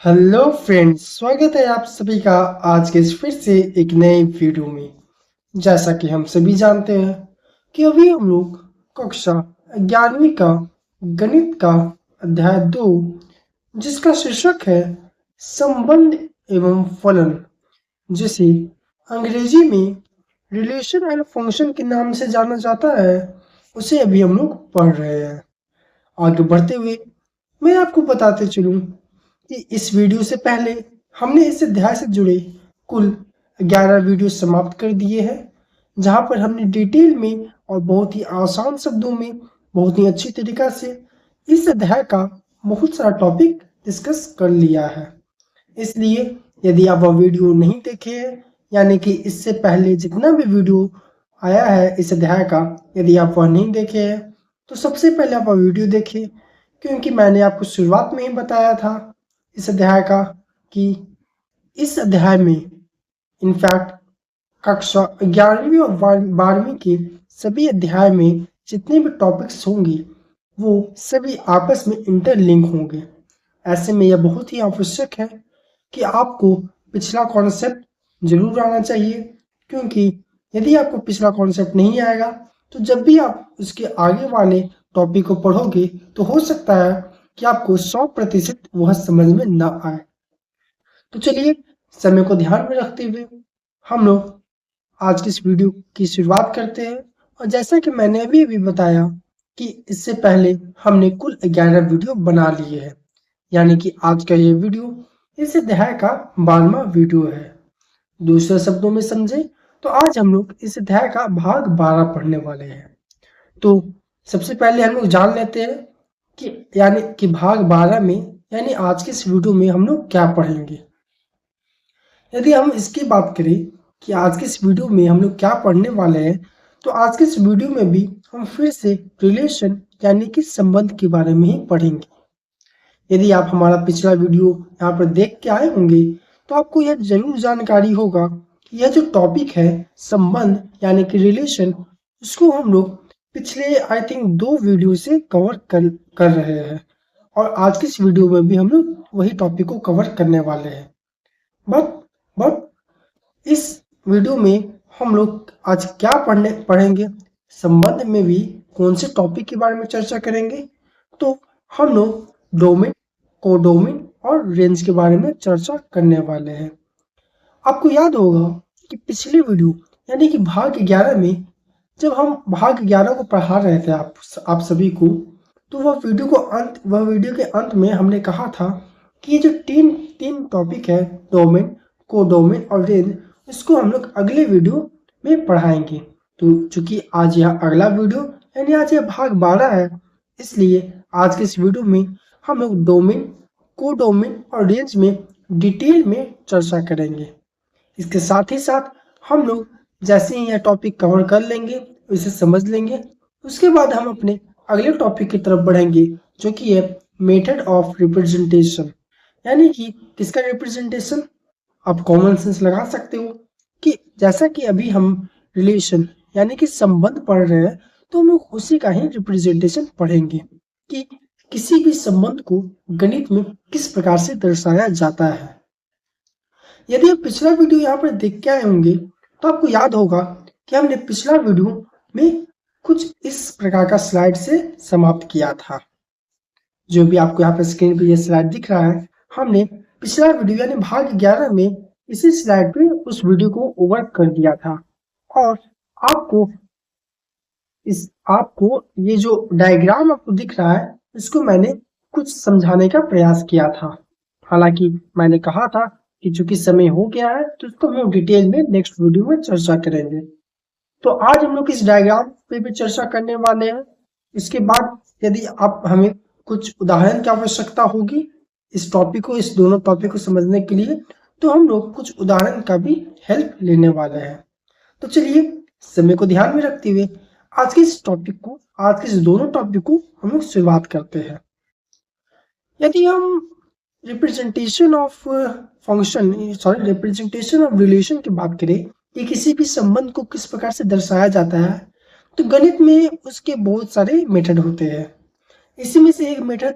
Hello friends, स्वागत है आप सभी का आज के इस फिर से एक नए वीडियो में। जैसा कि हम सभी जानते हैं कि अभी हम लोग कक्षा 11वीं का गणित का अध्याय 2 जिसका शीर्षक है संबंध एवं फलन, जिसे अंग्रेजी में रिलेशन एंड फंक्शन के नाम से जाना जाता है, उसे अभी हम लोग पढ़ रहे हैं। आगे बढ़ते हुए मैं आपको बताते चलूं कि इस वीडियो से पहले हमने इस अध्याय से जुड़े कुल 11 वीडियो समाप्त कर दिए हैं, जहां पर हमने डिटेल में और बहुत ही आसान शब्दों में बहुत ही अच्छी तरीका से इस अध्याय का बहुत सारा टॉपिक डिस्कस कर लिया है। इसलिए यदि आप वह वीडियो नहीं देखे हैं, यानी कि इससे पहले जितना भी वीडियो आया है इस अध्याय का, यदि आप वह नहीं देखे हैं तो सबसे पहले आप वह वीडियो देखें, क्योंकि मैंने आपको शुरुआत में ही बताया था इस अध्याय का कि इस अध्याय में इनफैक्ट कक्षा 11वीं और 12वीं के सभी अध्याय में जितने भी टॉपिक्स होंगे वो सभी आपस में इंटरलिंक होंगे। ऐसे में यह बहुत ही आवश्यक है कि आपको पिछला कॉन्सेप्ट जरूर आना चाहिए, क्योंकि यदि आपको पिछला कॉन्सेप्ट नहीं आएगा तो जब भी आप उसके आगे वाले टॉपिक को पढ़ोगे तो हो सकता है कि आपको 100% वह समझ में ना आए। तो चलिए, समय को ध्यान में रखते हुए हम लोग आज की इस वीडियो की शुरुआत करते हैं। और जैसा कि मैंने अभी भी बताया कि इससे पहले हमने कुल 11 वीडियो बना लिए हैं, यानी कि आज का ये वीडियो इस अध्याय का 12वां वीडियो है। दूसरे शब्दों में समझे तो आज हम लोग इस अध्याय का भाग 12 पढ़ने वाले हैं। तो सबसे पहले हम लोग जान लेते हैं कि यानी कि भाग 12 में यानी आज के इस वीडियो में हम लोग क्या पढ़ेंगे। यदि हम इसकी बात करें कि आज के इस वीडियो में हम लोग क्या पढ़ने वाले हैं, तो आज के इस वीडियो में भी हम फिर से रिलेशन यानी कि संबंध के बारे में ही पढ़ेंगे। यदि आप हमारा पिछला वीडियो यहाँ पर देख के आए होंगे तो आपको यह जरूर जानकारी होगा कि यह जो टॉपिक है संबंध यानी कि रिलेशन, उसको हम लोग पिछले आई थिंक 2 वीडियो से कवर कर रहे हैं, और आज की इस वीडियो में भी हम लोग वही टॉपिक को कवर करने वाले हैं। बट बट इस वीडियो में हम लोग आज क्या पढ़ेंगे, संबंध में भी कौन से टॉपिक के बारे में चर्चा करेंगे, तो हम लोग डोमेन, कोडोमेन और रेंज के बारे में चर्चा करने वाले हैं। आपको याद होगा कि पिछले वीडियो यानी कि भाग 11 में जब हम भाग 11 को पढ़ा रहे थे आप सभी को, तो वह वीडियो के अंत में हमने कहा था कि ये जो तीन तीन टॉपिक है, डोमेन, कोडोमेन और रेंज, इसको हम लोग अगले वीडियो में पढ़ाएंगे। तो चूंकि आज यह अगला वीडियो यानी आज यह भाग 12 है, इसलिए आज के इस वीडियो में हम लोग डोमेन, कोडोमेन और रेंज में डिटेल में चर्चा करेंगे। इसके साथ ही साथ हम लोग जैसे ही यह टॉपिक कवर कर लेंगे, उसे समझ लेंगे, उसके बाद हम अपने अगले टॉपिक की तरफ बढ़ेंगे, जो कि है मेथड ऑफ रिप्रेजेंटेशन। यानी कि किसका रिप्रेजेंटेशन, आप कॉमन सेंस लगा सकते हो कि जैसा कि अभी हम रिलेशन यानी कि संबंध पढ़ रहे हैं, तो हम लोग उसी का ही रिप्रेजेंटेशन पढ़ेंगे कि किसी भी संबंध को गणित में किस प्रकार से दर्शाया जाता है। यदि आप पिछला वीडियो यहाँ पर देख के आए होंगे तो आपको याद होगा कि हमने पिछला वीडियो में कुछ इस प्रकार का स्लाइड से समाप्त किया था। जो भी आपको यहाँ पर स्क्रीन पे ये स्लाइड दिख रहा है, हमने पिछला वीडियो यानी भाग 11 में इसी स्लाइड पे उस वीडियो को ओवर कर दिया था, और आपको ये जो डायग्राम आपको दिख रहा है, इसको मैंने कुछ समझाने का प्रयास किया था। हालांकि मैंने कहा था कि चूंकि समय हो गया है तो इसको हम डिटेल में नेक्स्ट वीडियो में चर्चा करेंगे। तो आज हम लोग इस डायग्राम पे भी चर्चा करने वाले हैं। इसके बाद यदि आप हमें कुछ उदाहरण की आवश्यकता होगी इस दोनों टॉपिक को समझने के लिए, तो हम लोग कुछ उदाहरण का भी हेल्प लेने वाले हैं। तो चलिए, समय को ध्यान में रखते हुए आज के इस दोनों टॉपिक को हम लोग शुरुआत करते हैं। यदि हम रिप्रेजेंटेशन ऑफ रिलेशन की बात करें कि किसी भी संबंध को किस प्रकार से दर्शाया जाता है, तो गणित में उसके बहुत सारे मेथड होते हैं। इसी में से एक मेथड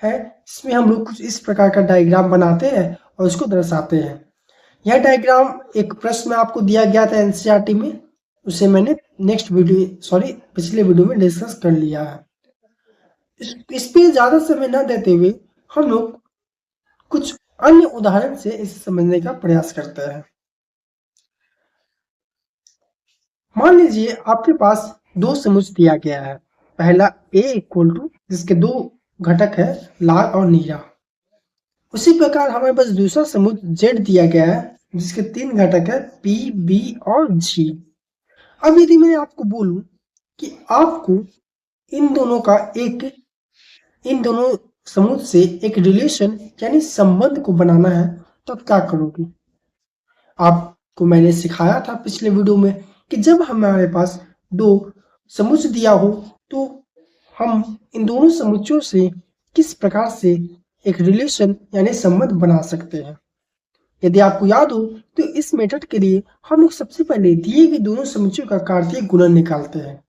है, इसमें हम लोग कुछ इस प्रकार का डायग्राम बनाते हैं और इसको दर्शाते हैं। यह डायग्राम एक प्रश्न में आपको दिया गया था एनसीईआरटी में, उसे मैंने पिछले वीडियो में डिस्कस कर लिया है। इस पे ज्यादा समय न देते हुए हम लोग कुछ अन्य उदाहरण से इसे समझने का प्रयास करते हैं। मान लीजिए आपके पास दो समुच दिया गया है। पहला A इक्वल टू, जिसके दो घटक है लाल और नीला। उसी प्रकार हमारे पास दूसरा समुच Z दिया गया है जिसके तीन घटक है P, B और G। अब यदि मैं आपको बोलूं कि आपको इन दोनों समुच से एक रिलेशन यानी संबंध को बनाना है, तो आप क्या करोगे? आपको मैंने सिखाया था पिछले वीडियो में कि जब हमारे पास दो समुच दिया हो तो हम इन दोनों समुच्चों से किस प्रकार से एक रिलेशन यानी संबंध बना सकते हैं। यदि आपको याद हो तो इस मेथड के लिए हम लोग सबसे पहले दिए गए दोनों समुच्चों का कार्तीय गुणन निकालते हैं,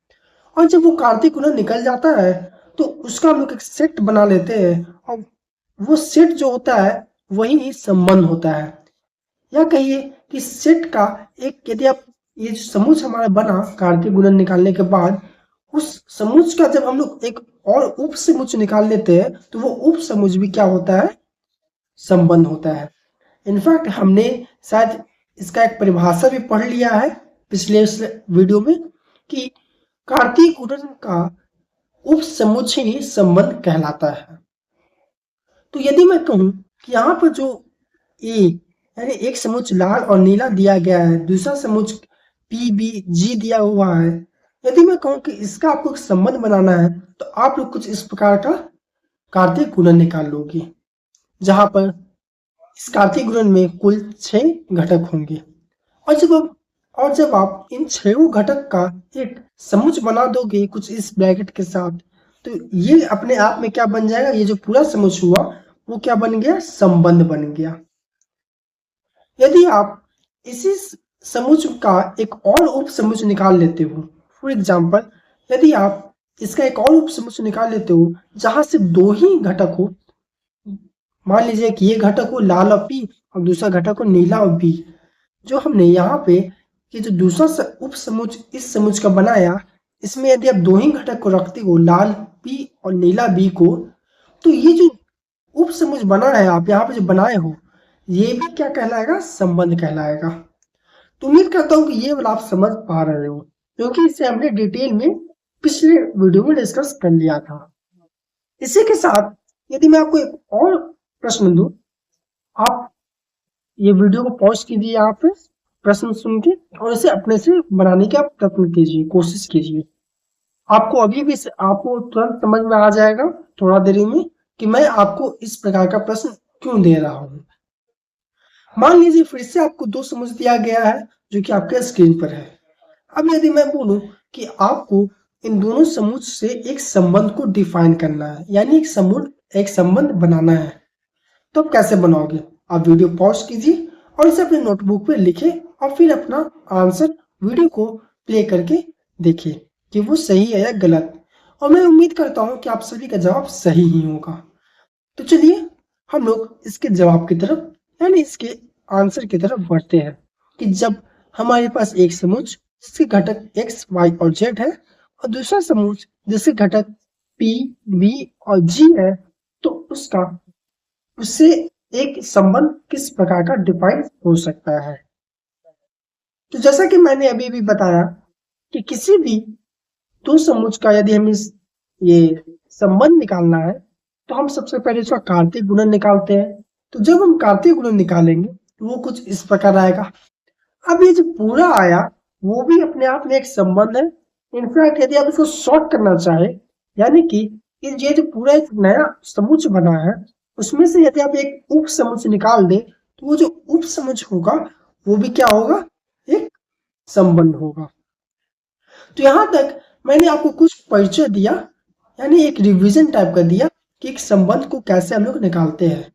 और जब वो कार्तीय गुणन निकल जाता है तो उसका हम लोग एक सेट बना लेते हैं, और वो सेट जो होता है वही संबंध होता है। या कहिए कि सेट का एक, यदि आप ये जो समुच हमारा बना कार्तीय गुणन निकालने के बाद, उस समुच का जब हम लोग एक और उप समुच निकाल लेते हैं तो वो उप समुच भी क्या होता है? संबंध होता है। इनफैक्ट हमने शायद इसका एक परिभाषा भी पढ़ लिया है पिछले वीडियो में कि कार्तीय गुणन का उप समुच्चय ही संबंध कहलाता है। तो यदि मैं कहूं कि यहाँ पर जो ए यानी एक समुच लाल और नीला दिया गया है, दूसरा समुच पी बी जी दिया हुआ है, यदि मैं कहूं कि इसका आपको एक संबंध बनाना है तो आप लोग कुछ इस प्रकार का कार्तीय गुणन निकाल लोगे, जहां पर इस कार्तीय गुणन में कुल 6 घटक होंगे। और जब आप इन 6 घटक का एक समुच बना दोगे कुछ इस ब्रैकेट के साथ, तो ये अपने आप में क्या बन जाएगा? ये जो पूरा समुच हुआ वो क्या बन गया? संबंध बन गया। यदि आप इसी समुच का एक और उप समुच निकाल लेते हो, फॉर एग्जाम्पल यदि आप इसका एक और उप समुच निकाल लेते हो जहां से दो ही घटक हो, मान लीजिए कि ये घटक हो लाल और पी और दूसरा घटक हो नीला और बी, जो हमने यहाँ पे ये जो दूसरा उप समुच इस समुच का बनाया, इसमें यदि आप दो ही घटक को रखते हो लाल पी और नीला बी को, तो ये जो उप समुच बना है आप यहाँ पे जो बनाए हो, ये भी क्या कहलाएगा? संबंध कहलाएगा। तो उम्मीद करता हूँ कि ये वाला आप समझ पा रहे हो, क्योंकि इसे हमने डिटेल में पिछले वीडियो में डिस्कस कर लिया था। इसी के साथ यदि मैं आपको एक और प्रश्न दूं, आप ये वीडियो को पॉज कीजिए यहाँ पे प्रश्न सुन के, और इसे अपने से बनाने का प्रयत्न कीजिए, कोशिश कीजिए। आपको अभी भी आपको तुरंत समझ में आ जाएगा थोड़ा देरी में कि मैं आपको इस प्रकार का प्रश्न क्यों दे रहा हूं। मान लीजिए फिर से आपको दो समुच दिया गया है जो कि आपके स्क्रीन पर है। अब यदि मैं बोलूं कि आपको इन दोनों समुच से एक संबंध को डिफाइन करना है, यानी एक संबंध बनाना है, तो आप कैसे बनाओगे? आप वीडियो पॉज कीजिए और इसे अपने नोटबुक पे लिखें और फिर अपना आंसर वीडियो को प्ले करके देखिए कि वो सही है या गलत। और मैं उम्मीद करता हूँ कि आप सभी का जवाब सही ही होगा। तो चलिए हम लोग इसके जवाब की तरफ यानी इसके आंसर की तरफ बढ़ते हैं कि जब हमारे पास एक समुच जिसके घटक x, y और z है और दूसरा समुच जिसके घटक p, b और g है, तो उससे एक संबंध किस प्रकार का डिफाइन हो सकता है। तो जैसा कि मैंने अभी भी बताया कि किसी भी दो समुच का यदि हमें ये संबंध निकालना है तो हम सबसे पहले इसका कार्तीय गुणन निकालते हैं। तो जब हम कार्तीय गुणन निकालेंगे तो वो कुछ इस प्रकार आएगा। अब ये जो पूरा आया वो भी अपने आप में एक संबंध है। इनफैक्ट यदि आप इसको शॉर्ट करना चाहे, यानी कि ये जो पूरा एक नया समुच बना है उसमें से यदि आप एक उप समुच निकाल दे तो वो जो उप समुच होगा वो भी क्या होगा? एक संबंध होगा। तो यहां तक मैंने आपको कुछ परिचय दिया, यानी एक रिवीजन टाइप का दिया कि एक संबंध को कैसे हम लोग निकालते हैं।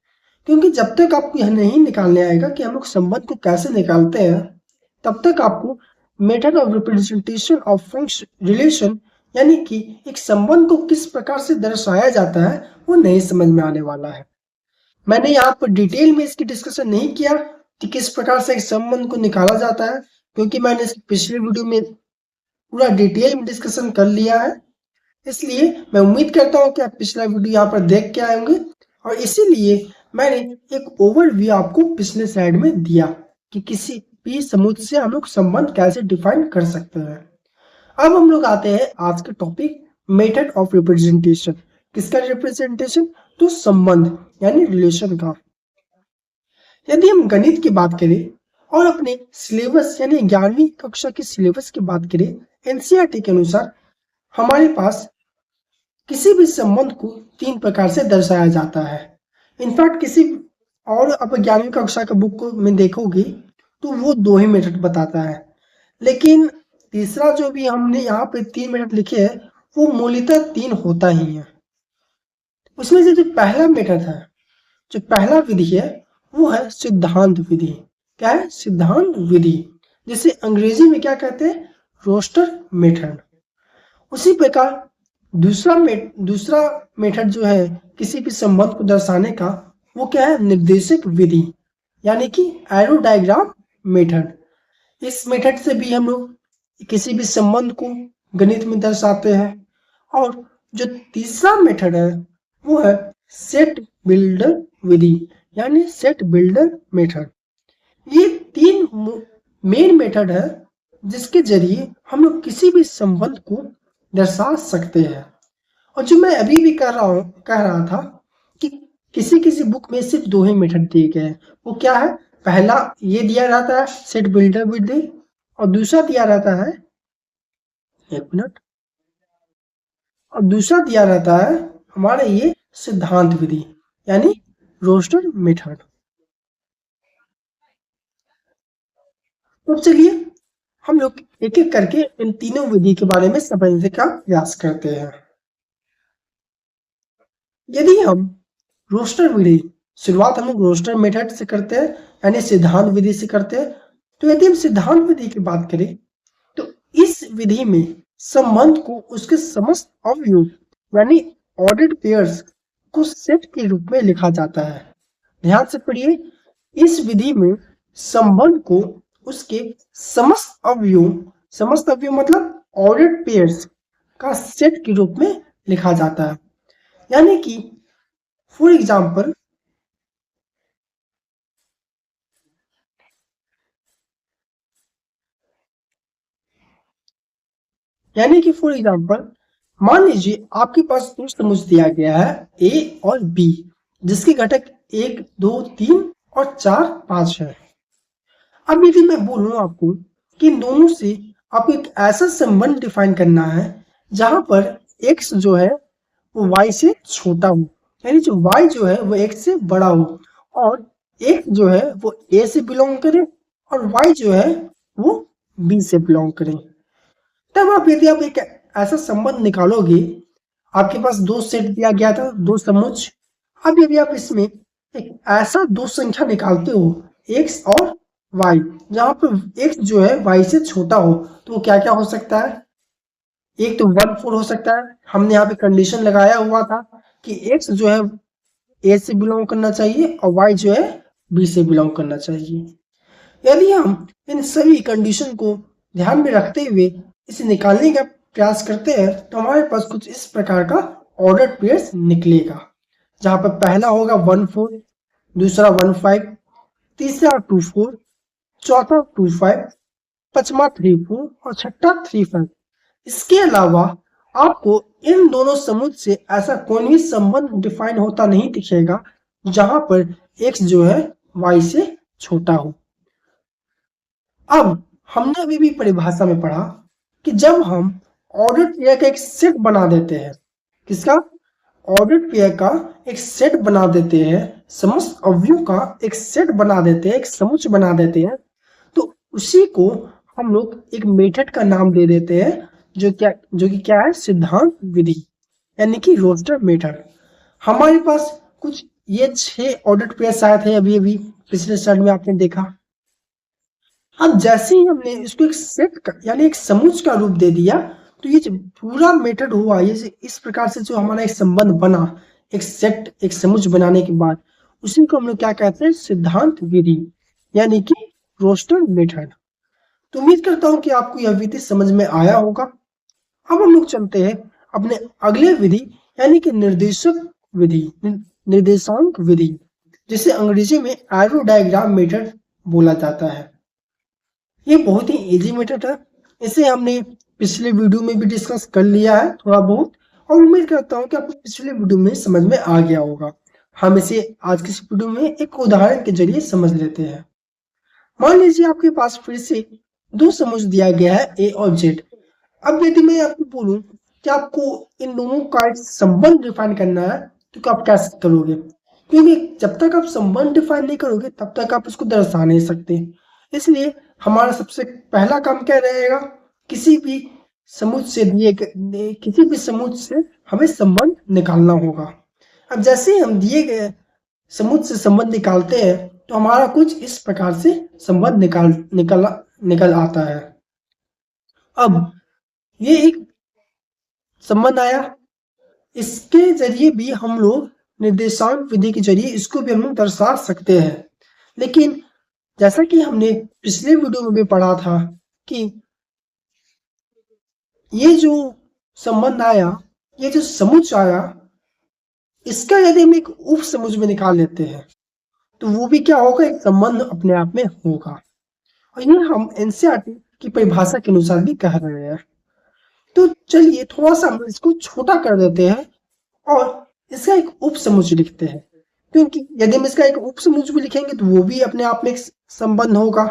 क्योंकि जब तक आपको यह नहीं निकालने आएगा कि हम लोग संबंध को कैसे निकालते हैं, तब तक आपको method of representation of function relation यानी कि एक संबंध को किस प्रकार से दर्शाया जाता है वो नहीं समझ में आने वाला है। मैंने यहाँ पर डिटेल में इसकी डिस्कशन नहीं किया कि किस प्रकार से एक संबंध को निकाला जाता है, क्योंकि मैंने पिछले वीडियो में पूरा डिटेल में डिस्कशन कर लिया है। इसलिए मैं उम्मीद करता हूँ कि आप पिछला वीडियो यहाँ पर देख के आए होंगे, और इसीलिए मैंने एक ओवरव्यू आपको पिछले स्लाइड में दिया कि किसी भी समुद्र से हम लोग संबंध कैसे डिफाइन कर सकते हैं। अब हम लोग आते हैं आज के टॉपिक मेथड ऑफ रिप्रेजेंटेशन। किसका रिप्रेजेंटेशन? तो संबंध यानी रिलेशन का। यदि हम गणित की बात करें और अपने सिलेबस यानी 11वीं कक्षा के सिलेबस की बात करें, एनसीईआरटी के अनुसार हमारे पास किसी भी संबंध को 3 प्रकार से दर्शाया जाता है। इनफैक्ट किसी और अब 11वीं कक्षा का बुक को में देखोगे तो वो 2 ही मेथड बताता है, लेकिन तीसरा जो भी हमने यहाँ पे 3 मेथड लिखे हैं वो मूलतः 3 होता ही है। उसमें से जो पहला मेथड है, जो पहला विधि है वो है सिद्धांत विधि। क्या है? सिद्धांत विधि, जिसे अंग्रेजी में क्या कहते हैं? Roster method. उसी प्रकार दूसरा मेथड जो है किसी भी संबंध को दर्शाने का, वो क्या है? निर्देशक विधि, यानी कि एरो डायग्राम मेथड। इस मेथड से भी हम लोग किसी भी संबंध को गणित में दर्शाते हैं। और जो तीसरा मेथड है वो है सेट बिल्डर विधि, यानी सेट बिल्डर मेथड। ये 3 मेन मेथड है जिसके जरिए हम लोग किसी भी संबंध को दर्शा सकते हैं। और जो मैं अभी भी कह रहा था कि किसी किसी बुक में सिर्फ 2 ही मेथड दिए गए हैं। वो क्या है? पहला ये दिया रहता है सेट बिल्डर विधि, और दूसरा दिया रहता है, एक मिनट, और दूसरा दिया रहता है हमारे ये सिद्धांत विधि यानी रोस्टर मेथड। तो चलिए हम लोग एक एक करके इन तीनों विधि के बारे में समझने का प्रयास करते हैं। यदि हम रोस्टर विधि, शुरुआत हम लोग रोस्टर मेथड से करते हैं यानी सिद्धांत विधि से करते हैं। तो यदि हम सिद्धांत विधि की बात करें तो इस विधि में संबंध को उसके समस्त अवयव यानी ऑर्डर्ड पेयर्स को सेट के रूप में लिखा जाता है। ध्यान से पढ़िए, इस विधि में संबंध को उसके समस्त अवयव मतलब ऑर्डर्ड पेयर्स का सेट के रूप में लिखा जाता है। यानी कि फॉर एग्जाम्पल मान लीजिए आपके पास 2 समुच्चय दिया गया है ए और बी, जिसके घटक 1, 2, 3 और 4, 5 है। अब यदि मैं बोलूं आपको कि इन दोनों से आपको एक ऐसा संबंध डिफाइन करना है जहां पर x जो है वो y से छोटा हो, यानी जो y जो है वो x से बड़ा हो, और x जो है वो a से बिलोंग करे और y जो है वो b से बिलोंग करे, तब आप यदि आप एक ऐसा संबंध निकालोगे, आपके पास 2 सेट दिया गया था, 2 समुच्चय। अब यदि आप इसमें एक ऐसा 2 संख्या निकालते हो x और y, जहां पर x जो है y से छोटा हो, तो क्या क्या हो सकता है? एक तो 1/4 हो सकता है। हमने यहाँ पे कंडीशन लगाया हुआ था कि x जो है a से बिलोंग करना चाहिए और y जो है b से बिलोंग करना चाहिए। यदि हम इन सभी कंडीशन को ध्यान में रखते हुए इसे निकालने का प्रयास करते हैं तो हमारे पास कुछ इस प्रकार का ऑर्डर्ड पेयर्स निकलेगा, जहां पर पहला होगा 1/4, दूसरा 1/5, तीसरा 2/4, चौथा 2/5, पांचवा 3/4 और छठा 3/5। इसके अलावा आपको इन दोनों समुच्चय से ऐसा कोई भी संबंध डिफाइन होता नहीं दिखेगा जहां पर x जो है y से छोटा हो। अब हमने अभी भी परिभाषा में पढ़ा कि जब हम ऑर्डर्ड पेयर का एक सेट बना देते हैं, किसका? ऑर्डर्ड पेयर का एक सेट बना देते हैं, समस्त अवयवों का एक सेट बना देते हैं, एक समुच्चय बना देते हैं, तो उसी को हम लोग एक मेथड का नाम दे देते हैं जो कि क्या है? सिद्धांत विधि, यानी कि रोस्टर मेथड। हमारे पास कुछ ये 6 ऑर्डर्ड पेयर आए थे अभी अभी पिछले स्लाइड में आपने देखा। अब जैसे ही हमने इसको एक सेट यानी एक समुच्चय का रूप दे दिया, तो ये जो पूरा मेथड हुआ, ये इस प्रकार से जो हमारा एक संबंध बना, एक सेट, एक समुच्चय बनाने के बाद, उसी को हम लोग क्या कहते हैं, सिद्धांत विधि, यानी कि रोस्टर मेथड। तो उम्मीद करता हूँ कि आपको यह विधि समझ में आया होगा। अब हम लोग चलते हैं अपने अगले विधि, यानी कि निर्देशक विधि, निर्देशांक विधि, जिसे अंग्रेजी में एरो डायग्राम मेथड बोला जाता है। ये बहुत ही इजी मेथड है। इसे हमने पिछले वीडियो में भी डिस्कस कर लिया है थोड़ा बहुत, और उम्मीद करता हूँ कि आपको पिछले वीडियो में समझ में आ गया होगा। हम इसे आज की इस वीडियो में एक उदाहरण के जरिए समझ लेते हैं। मान लीजिए आपके पास फिर से दो समुच्चय दिया गया है ए और जेड। अब यदि मैं आपको बोलूं कि आपको इन दोनों का एक संबंध डिफाइन करना है, तो आप कैसे करोगे? क्योंकि जब तक आप संबंध डिफाइन नहीं करोगे तब तक आप उसको दर्शा नहीं सकते। इसलिए हमारा सबसे पहला काम क्या रहेगा, किसी भी समुच्चय से किसी भी समुच्चय से हमें संबंध निकालना होगा। अब जैसे ही हम दिए गए समुच्चय से संबंध निकालते हैं तो हमारा कुछ इस प्रकार से संबंध निकल आता है। अब ये एक संबंध आया, इसके जरिए भी हम लोग निर्देशांक विधि के जरिए इसको भी हम लोग दर्शा सकते हैं। लेकिन जैसा कि हमने पिछले वीडियो में भी पढ़ा था कि ये जो संबंध आया, ये जो समुच्चय आया, इसका यदि हम एक उप समुच्चय में निकाल लेते हैं तो वो भी क्या होगा, एक संबंध अपने आप में होगा। और ये हम एनसीईआरटी की परिभाषा के अनुसार भी कह रहे हैं। तो चलिए थोड़ा सा हम इसको छोटा कर देते हैं और इसका एक उप समुच्चय लिखते हैं, क्योंकि यदि हम इसका एक उप समुच्चय भी लिखेंगे तो वो भी अपने आप में एक संबंध होगा।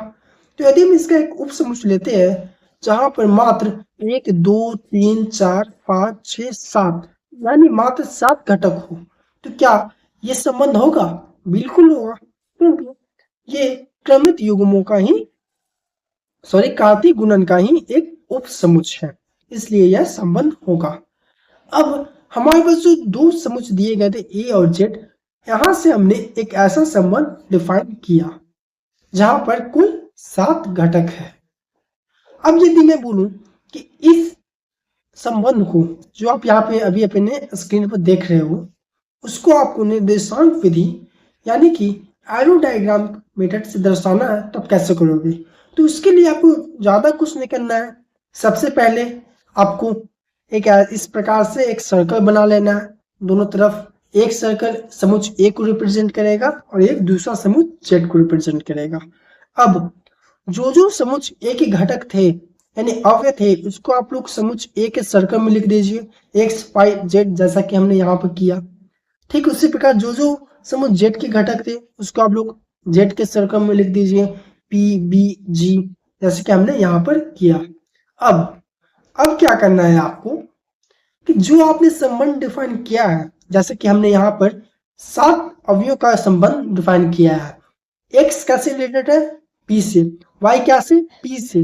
तो यदि हम इसका एक उप समुच्चय लेते हैं जहां पर मात्र 1 2 3 4 5 6 7 यानी मात्र 7 घटक हो, तो क्या ये संबंध होगा? बिल्कुल होगा, क्योंकि ये क्रमित युग्मों का ही कार्तीय गुणन का ही एक उप समुच्चय है, इसलिए यह संबंध होगा। अब हमारे पास जो दो समुच्चय दिए गए थे ए और जेड, यहां से हमने एक ऐसा संबंध डिफाइन किया जहां पर कुल 7 घटक है। अब यदि मैं बोलूं कि इस संबंध को, जो आप यहाँ पे अभी अपने स्क्रीन पर देख रहे हो, उसको आपको निर्देशांक विधि यानी कि एरो डायग्राम मेथड से दर्शाना है, तो आप कैसे करोगे? तो उसके लिए आपको ज्यादा कुछ नहीं करना है। सबसे पहले आपको एक इस प्रकार से एक सर्कल बना लेना है। दोनों तरफ एक सर्कल समुच्चय ए को रिप्रेजेंट करेगा और एक दूसरा समुच्चय जेड को रिप्रेजेंट करेगा। अब जो समुच्चय ए के घटक थे यानी अवयव थे, उसको आप लोग समुच्चय ए के सर्कल में लिख दीजिए, एक्स वाई जेड, जैसा कि हमने यहाँ पर किया। ठीक उसी प्रकार जो समुच्चय जेड के घटक थे उसको आप लोग जेड के सर्कल में लिख दीजिए, पी बी जी, जैसे कि हमने यहाँ पर किया। अब क्या करना है आपको कि जो आपने संबंध डिफाइन किया है, जैसे कि हमने यहाँ पर 7 अवयवों का संबंध डिफाइन किया है। एक्स कैसे रिलेटेड है? पी से। वाई कैसे? पी से।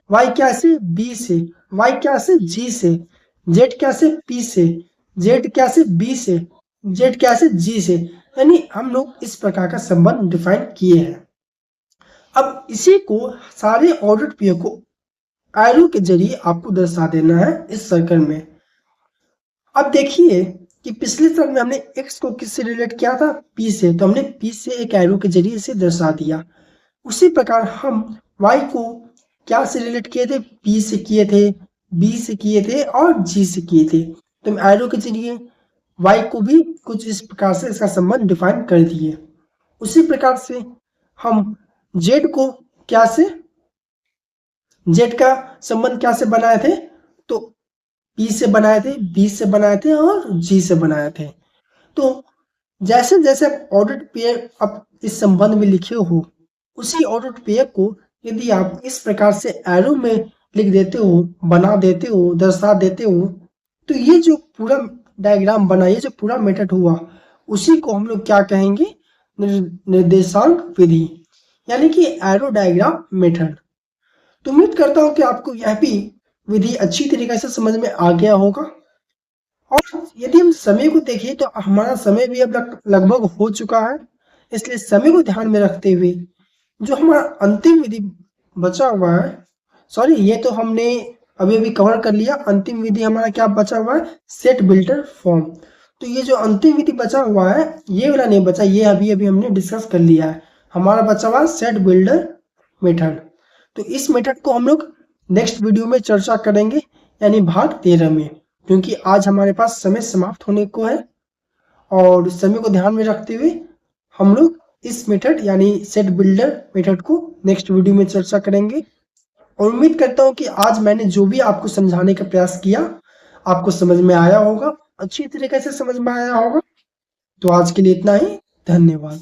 वाई कैसे? बी से। वाई कैसे? जी से। जेड कैसे? पी से। जेड कैसे? बी से। जेड कैसे? जी से। यानी हम लोग इस प्रकार का संबंध डिफाइन किए हैं। अब इसी को सारे ऑर्डर्ड पेयर को एरो के जरिए आपको दर्शा देना है इस सर्कल में। अब देखिए कि पिछले सर्कल में हमने एक्स को किससे रिलेट किया था? पी से, तो हमने पी से एक एरो के जरिए इसे दर्शा दिया। उसी प्रकार हम वाई को क्या से रिलेट किए थे? पी से किए थे, बी से किए थे और जी से किए थे। तो हम एरो के जरिए वाई को भी कुछ इस प्रकार से इसका संबंध डिफाइन कर दिए। उसी प्रकार से हम जेड को क्या से, जेड का संबंध क्या से बनाए थे? तो पी से बनाए थे, बी से बनाए थे और जी से बनाए थे। तो जैसे जैसे आप ऑर्डर्ड पेयर आप इस संबंध में लिखे हो, उसी ऑर्डर्ड पेयर को यदि आप इस प्रकार से एरो में लिख देते हो, बना देते हो, दर्शा देते हो, तो ये जो पूरा डायग्राम बना, ये जो पूरा मेथड हुआ, उसी को हम लोग क्या कहेंगे? निर्देशांक विधि, यानी कि एरो डायग्राम मेथड। तो उम्मीद करता हूं कि आपको यह भी विधि अच्छी तरीके से समझ में आ गया होगा। और यदि हम समय को देखें तो हमारा समय भी अब लगभग हो चुका है, इसलिए समय को ध्यान में रखते हुए जो हमारा अंतिम विधि बचा हुआ है, सॉरी, ये तो हमने अभी अभी कवर कर लिया। अंतिम विधि हमारा क्या बचा हुआ है, सेट बिल्डर फॉर्म। तो ये जो अंतिम विधि बचा हुआ है ये वाला नहीं बचा, ये अभी अभी हमने डिस्कस कर लिया है। हमारा बचा हुआ है सेट बिल्डर मेथड। तो इस मेथड को हम लोग नेक्स्ट वीडियो में चर्चा करेंगे, यानी भाग 13 में, क्योंकि आज हमारे पास समय समाप्त होने को है और समय को ध्यान में रखते हुए हम लोग इस मेथड यानी सेट बिल्डर मेथड को नेक्स्ट वीडियो में चर्चा करेंगे। और उम्मीद करता हूँ कि आज मैंने जो भी आपको समझाने का प्रयास किया आपको समझ में आया होगा, अच्छी तरीके से समझ में आया होगा। तो आज के लिए इतना ही, धन्यवाद।